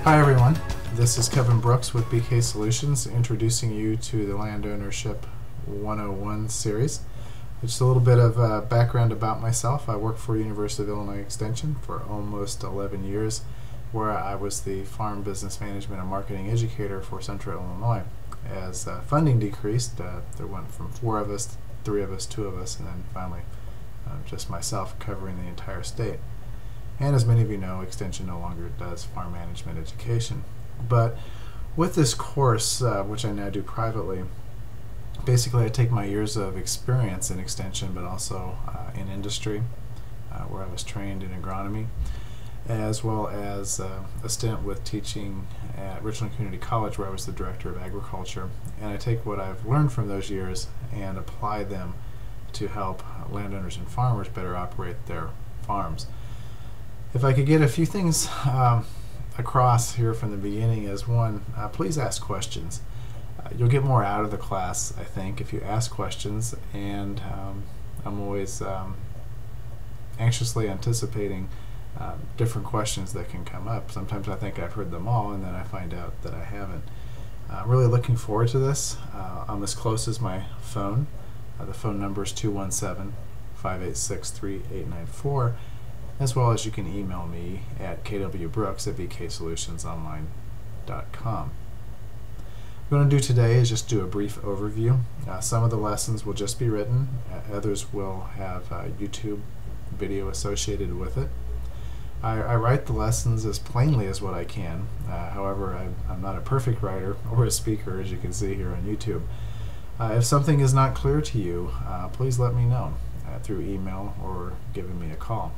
Hi everyone, this is Kevin Brooks with BK Solutions introducing you to the Land Ownership 101 series. Just a little bit of background about myself. I worked for University of Illinois Extension for almost 11 years, where I was the Farm Business Management and Marketing Educator for Central Illinois. As funding decreased, there went from 4 of us, 3 of us, 2 of us, and then finally just myself covering the entire state. And as many of you know, Extension no longer does farm management education. But with this course, which I now do privately, basically I take my years of experience in Extension, but also in industry, where I was trained in agronomy, as well as a stint with teaching at Richland Community College, where I was the Director of Agriculture. And I take what I've learned from those years and apply them to help landowners and farmers better operate their farms. If I could get a few things across here from the beginning is, one, please ask questions. You'll get more out of the class, I think, if you ask questions, and I'm always anxiously anticipating different questions that can come up. Sometimes I think I've heard them all, and then I find out that I haven't. Really looking forward to this. I'm as close as my phone. The phone number is 217-586-3894. As well as you can email me at kwbrooks@bksolutionsonline.com. What I'm going to do today is just do a brief overview. Some of the lessons will just be written, others will have YouTube video associated with it. I write the lessons as plainly as what I can. However, I'm not a perfect writer or a speaker, as you can see here on YouTube. If something is not clear to you, please let me know through email or giving me a call.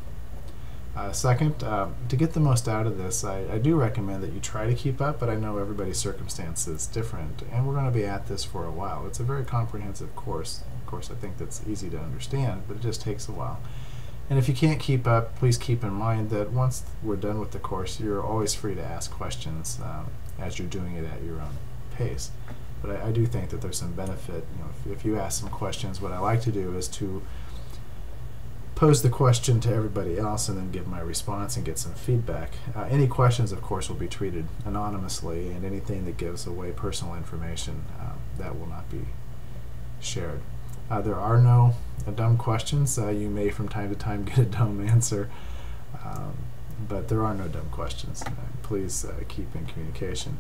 Second, to get the most out of this, I do recommend that you try to keep up, but I know everybody's circumstance is different, and we're going to be at this for a while. It's a very comprehensive course. Of course, I think that's easy to understand, but it just takes a while. And if you can't keep up, please keep in mind that once we're done with the course, you're always free to ask questions as you're doing it at your own pace. But I do think that there's some benefit. If you ask some questions, what I like to do is to pose the question to everybody else and then give my response and get some feedback. Any questions, of course, will be treated anonymously, and anything that gives away personal information, that will not be shared. There are no dumb questions. You may from time to time get a dumb answer, but there are no dumb questions. Please keep in communication.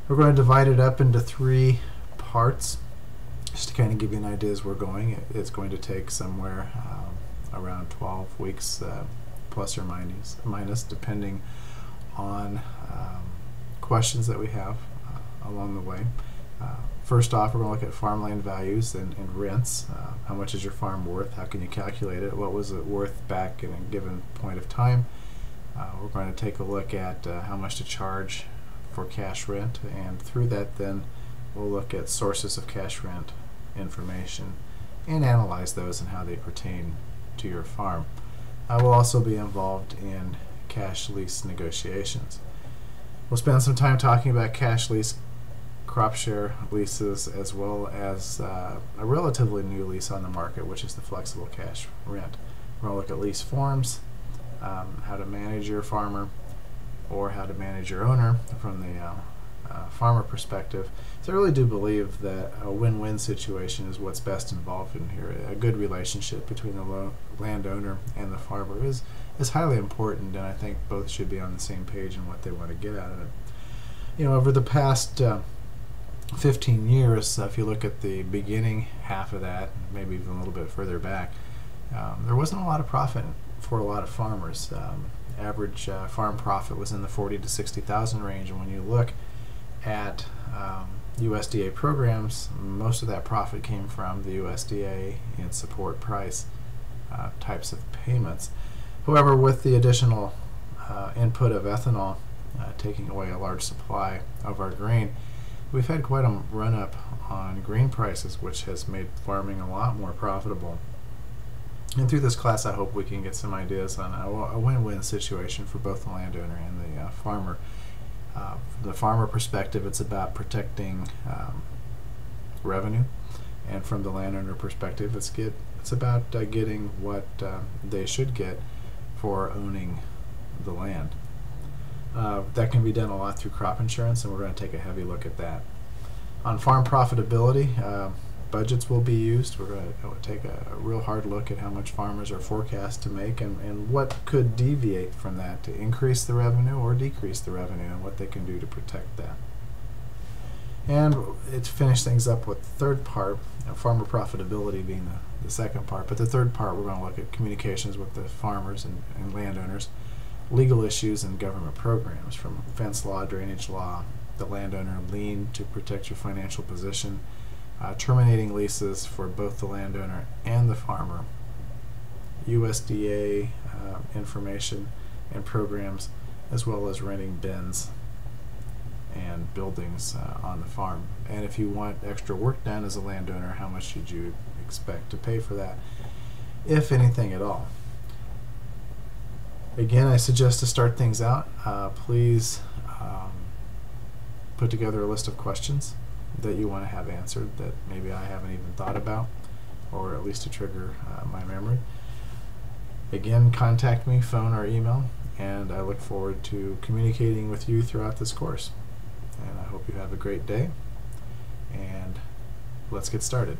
We're going to divide it up into 3 parts, just to kind of give you an idea as we're going. It's going to take somewhere around 12 weeks plus or minus, depending on questions that we have along the way. First off, we're going to look at farmland values and rents. How much is your farm worth? How can you calculate it? What was it worth back in a given point of time? We're going to take a look at how much to charge for cash rent, and through that then we'll look at sources of cash rent information and analyze those and how they pertain to your farm. I will also be involved in cash lease negotiations. We'll spend some time talking about cash lease, crop share leases, as well as a relatively new lease on the market, which is the flexible cash rent. We're going to look at lease forms, how to manage your farmer, or how to manage your owner from the farmer perspective. So I really do believe that a win-win situation is what's best involved in here. A good relationship between the landowner and the farmer is highly important, and I think both should be on the same page in what they want to get out of it. Over the past 15 years, if you look at the beginning half of that, maybe even a little bit further back, there wasn't a lot of profit for a lot of farmers. Average farm profit was in the $40,000 to $60,000 range, and when you look at USDA programs, most of that profit came from the USDA and support price types of payments. However, with the additional input of ethanol taking away a large supply of our grain, we've had quite a run-up on grain prices, which has made farming a lot more profitable. And through this class, I hope we can get some ideas on a win-win situation for both the landowner and the farmer. From the farmer perspective, it's about protecting revenue, and from the landowner perspective, it's about getting what they should get for owning the land. That can be done a lot through crop insurance, and we're going to take a heavy look at that. On farm profitability, budgets will be used. We're going to take a real hard look at how much farmers are forecast to make and what could deviate from that to increase the revenue or decrease the revenue, and what they can do to protect that. And to finish things up with the third part, farmer profitability being the second part, but the third part we're going to look at communications with the farmers and landowners, legal issues and government programs, from fence law, drainage law, the landowner lien to protect your financial position, terminating leases for both the landowner and the farmer, USDA information and programs, as well as renting bins and buildings on the farm. And if you want extra work done as a landowner, how much should you expect to pay for that, if anything at all? Again, I suggest to start things out, please put together a list of questions that you want to have answered that maybe I haven't even thought about, or at least to trigger my memory. Again, contact me, phone or email, and I look forward to communicating with you throughout this course. And I hope you have a great day, and let's get started.